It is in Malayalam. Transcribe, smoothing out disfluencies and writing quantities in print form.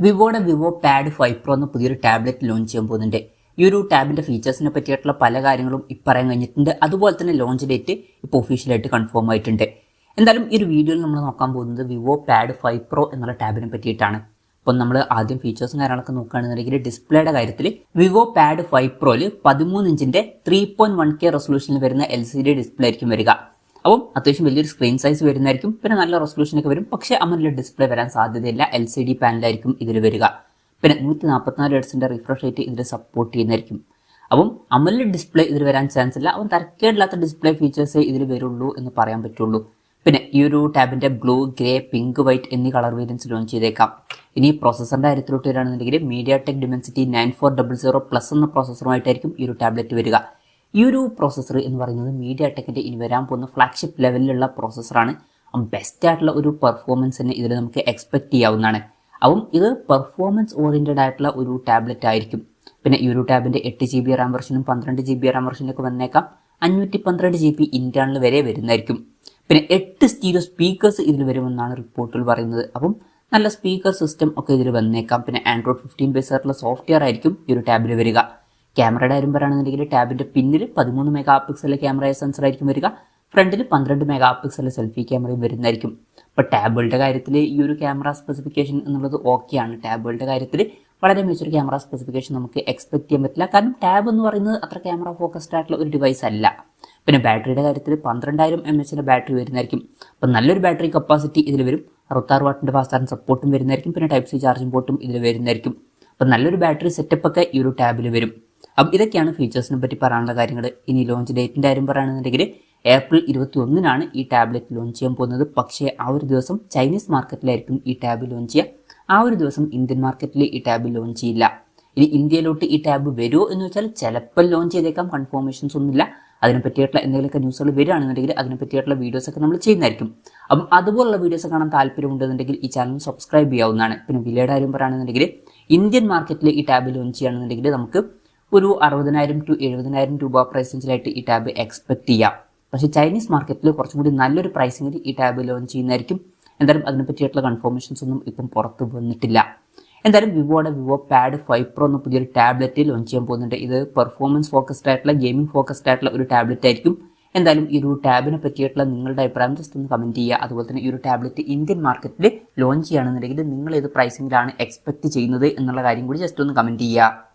വിവോയുടെ വിവോ പാഡ് 5 പ്രോ എന്ന പുതിയൊരു ടാബ്ലറ്റ് ലോഞ്ച് ചെയ്യാൻ പോകുന്നുണ്ട്. ഈ ഒരു ടാബിന്റെ ഫീച്ചേഴ്സിനെ പറ്റിയിട്ടുള്ള പല കാര്യങ്ങളും പറയാൻ കഴിഞ്ഞിട്ടുണ്ട്. അതുപോലെ തന്നെ ലോഞ്ച് ഡേറ്റ് ഇപ്പോൾ ഒഫീഷ്യലായിട്ട് കൺഫേം ആയിട്ടുണ്ട്. എന്തായാലും ഈ ഒരു വീഡിയോയിൽ നമ്മൾ നോക്കാൻ പോകുന്നത് വിവോ പാഡ് 5 പ്രോ എന്നുള്ള ടാബിനെ പറ്റിയിട്ടാണ്. അപ്പം നമ്മൾ ആദ്യം ഫീച്ചേഴ്സും കാര്യങ്ങളൊക്കെ നോക്കുകയാണെന്നുണ്ടെങ്കിൽ ഡിസ്പ്ലേയുടെ കാര്യത്തിൽ വിവോ പാഡ് 5 പ്രോയിൽ 13 ഇഞ്ചിന്റെ 3.1K റെസൊല്യൂഷനിൽ വരുന്ന LCD ഡിസ്പ്ലേ ആയിരിക്കും വരിക. അപ്പം അത്യാവശ്യം വലിയൊരു സ്ക്രീൻ സൈസ് വരുന്നതായിരിക്കും. പിന്നെ നല്ല റെസൊല്യൂഷനൊക്കെ വരും. പക്ഷേ അമോലെഡ് ഡിസ്പ്ലേ വരാൻ സാധ്യതയില്ല. LCD പാനലായിരിക്കും ഇതിൽ വരിക. പിന്നെ 144 ഹെർട്സിന്റെ റിഫ്രഷ് റേറ്റ് ഇതിൽ സപ്പോർട്ട് ചെയ്യുന്നതായിരിക്കും. അപ്പം അമോലെഡ് ഡിസ്പ്ലേ ഇതിൽ വരാൻ ചാൻസ് ഇല്ല. അപ്പം തരക്കേടില്ലാത്ത ഡിസ്പ്ലേ ഫീച്ചേഴ്സേ ഇതിൽ വരുള്ളൂ എന്ന് പറയാൻ പറ്റുള്ളൂ. പിന്നെ ഈ ഒരു ടാബിന്റെ ബ്ലൂ, ഗ്രേ, പിങ്ക്, വൈറ്റ് എന്നീ കളർ വേരിയൻസ് ലോഞ്ച് ചെയ്തേക്കാം. ഇനി പ്രോസസറിന്റെ കാര്യത്തിലോട്ട് വരികയാണെന്നുണ്ടെങ്കിൽ MediaTek Dimensity 9400+ എന്ന പ്രോസസറുമായിട്ടായിരിക്കും ഈ ഒരു ടാബ്ലറ്റ് വരിക. ഈ ഒരു പ്രോസസ്സർ എന്ന് പറയുന്നത് മീഡിയാടെക്കിന്റെ ഇനി വരാൻ പോകുന്ന ഫ്ലാഗ്ഷിപ്പ് ലെവലിലുള്ള പ്രോസസ്സറാണ്. ബെസ്റ്റ് ആയിട്ടുള്ള ഒരു പെർഫോമൻസ് തന്നെ ഇതിൽ നമുക്ക് എക്സ്പെക്ട് ചെയ്യാവുന്നതാണ്. അപ്പം ഇത് പെർഫോമൻസ് ഓറിയന്റഡ് ആയിട്ടുള്ള ഒരു ടാബ്ലറ്റ് ആയിരിക്കും. പിന്നെ ഈ ഒരു ടാബിന്റെ 8GB റാം വെർഷനും 12GB റാം വെർഷനൊക്കെ വന്നേക്കാം. 512GB ഇന്റേണൽ വരെ വരുന്നതായിരിക്കും. പിന്നെ 8 സ്റ്റീരിയോ സ്പീക്കേഴ്സ് ഇതിൽ വരുമെന്നാണ് റിപ്പോർട്ടുകൾ പറയുന്നത്. അപ്പം നല്ല സ്പീക്കർ സിസ്റ്റം ഒക്കെ ഇതിൽ വന്നേക്കാം. പിന്നെ Android 15 ബേസ് ആയിട്ടുള്ള സോഫ്റ്റ്വെയർ ആയിരിക്കും ഈ ഒരു ടാബിൽ വരിക. ക്യാമറയുടെ കാര്യം പറയുകയാണെന്നുണ്ടെങ്കിൽ ടാബിന്റെ പിന്നിൽ 13 മെഗാ പിക്സലിലെ ക്യാമറ സെൻസർ ആയിരിക്കും വരിക. ഫ്രണ്ടിൽ 12 മെഗാ പിക്സലിലെ സെൽഫി ക്യാമറയും വരുന്നതായിരിക്കും. ഇപ്പോൾ ടാബുകളുടെ കാര്യത്തിൽ ഈ ഒരു ക്യാമറ സ്പെസിഫിക്കേഷൻ എന്നുള്ളത് ഓക്കെയാണ്. ടാബുകളുടെ കാര്യത്തിൽ വളരെ മികച്ചൊരു ക്യാമറ സ്പെസിഫിക്കേഷൻ നമുക്ക് എക്സ്പെക്ട് ചെയ്യാൻ പറ്റില്ല. കാരണം ടാബ് എന്ന് പറയുന്നത് അത്ര ക്യാമറ ഫോക്കസ്ഡ് ആയിട്ടുള്ള ഒരു ഡിവൈസ് അല്ല. പിന്നെ ബാറ്ററിയുടെ കാര്യത്തിൽ 12000 mAh ബാറ്ററി വരുന്നതായിരിക്കും. അപ്പം നല്ലൊരു ബാറ്ററി കപ്പാസിറ്റി ഇതിൽ വരും. 66 വാട്ടിന്റെ ഫാസ്റ്റ് ചാർജിംഗ് സപ്പോർട്ടും വരുന്നതായിരിക്കും. പിന്നെ Type C ചാർജിംഗ് പോർട്ടും ഇതിൽ വരുന്നതായിരിക്കും. അപ്പം നല്ലൊരു ബാറ്ററി സെറ്റപ്പ് ഒക്കെ ഈ ഒരു ടാബിൽ വരും. അപ്പം ഇതൊക്കെയാണ് ഫീച്ചേഴ്സിനെ പറ്റി പറയാനുള്ള കാര്യങ്ങൾ. ഇനി ലോഞ്ച് ഡേറ്റിന്റെ കാര്യം പറയുകയാണെന്നുണ്ടെങ്കിൽ ഏപ്രിൽ 21 ഈ ടാബ്ലറ്റ് ലോഞ്ച് ചെയ്യാൻ പോകുന്നത്. പക്ഷേ ആ ഒരു ദിവസം ചൈനീസ് മാർക്കറ്റിലായിരിക്കും ഈ ടാബ് ലോഞ്ച് ചെയ്യുക. ആ ഒരു ദിവസം ഇന്ത്യൻ മാർക്കറ്റിൽ ഈ ടാബ് ലോഞ്ച് ചെയ്യില്ല. ഇനി ഇന്ത്യയിലോട്ട് ഈ ടാബ് വരുമോ എന്ന് വെച്ചാൽ ചിലപ്പോൾ ലോഞ്ച് ചെയ്തേക്കാം. കൺഫർമേഷൻസ് ഒന്നുമില്ല. അതിനെ പറ്റിയിട്ടുള്ള എന്തെങ്കിലുമൊക്കെ ന്യൂസുകൾ വരികയാണെന്നുണ്ടെങ്കിൽ അതിനെ പറ്റിയിട്ടുള്ള വീഡിയോസൊക്കെ നമ്മൾ ചെയ്യുന്നതായിരിക്കും. അപ്പം അതുപോലുള്ള വീഡിയോസ് കാണാൻ താല്പര്യമുണ്ടെന്നുണ്ടെങ്കിൽ ഈ ചാനൽ സബ്സ്ക്രൈബ് ചെയ്യാവുന്നതാണ്. പിന്നെ വിലയുടെ കാര്യം പറയുകയാണെന്നുണ്ടെങ്കിൽ ഇന്ത്യൻ മാർക്കറ്റിൽ ഈ ടാബ് ലോഞ്ച് ചെയ്യുകയാണെന്നുണ്ടെങ്കിൽ നമുക്ക് ഒരു 60,000 to 70,000 രൂപ പ്രൈസ് റേഞ്ചിലായിട്ട് ഈ ടാബ് എക്സ്പെക്ട് ചെയ്യാം. പക്ഷേ ചൈനീസ് മാർക്കറ്റിൽ കുറച്ചും കൂടി നല്ലൊരു പ്രൈസിങ്ങിൽ ഈ ടാബ് ലോഞ്ച് ചെയ്യുന്നതായിരിക്കും. എന്തായാലും അതിനെ പറ്റിയിട്ടുള്ള കൺഫർമേഷൻസ് ഒന്നും ഇപ്പം പുറത്ത് വന്നിട്ടില്ല. എന്തായാലും വിവോയുടെ വിവോ പാഡ് 5 പ്രോ എന്ന പുതിയൊരു ടാബ്ലറ്റ് ലോഞ്ച് ചെയ്യാൻ പോകുന്നുണ്ട്. ഇത് പെർഫോമൻസ് ഫോക്കസ്ഡ് ആയിട്ടുള്ള, ഗെയിമിംഗ് ഫോക്കസ്ഡ് ആയിട്ടുള്ള ഒരു ടാബ്ലറ്റ് ആയിരിക്കും. എന്തായാലും ഈ ഒരു ടാബിനെ പറ്റിയിട്ടുള്ള നിങ്ങളുടെ അഭിപ്രായം ജസ്റ്റ് ഒന്ന് കമന്റ് ചെയ്യുക. അതുപോലെ തന്നെ ഈ ഒരു ടാബ്ലറ്റ് ഇന്ത്യൻ മാർക്കറ്റിൽ ലോഞ്ച് ചെയ്യുകയാണെന്നുണ്ടെങ്കിൽ നിങ്ങൾ ഏത് പ്രൈസിങ്ങിലാണ് എക്സ്പെക്ട് ചെയ്യുന്നത് എന്നുള്ള കാര്യം കൂടി ജസ്റ്റ് ഒന്ന് കമന്റ് ചെയ്യുക.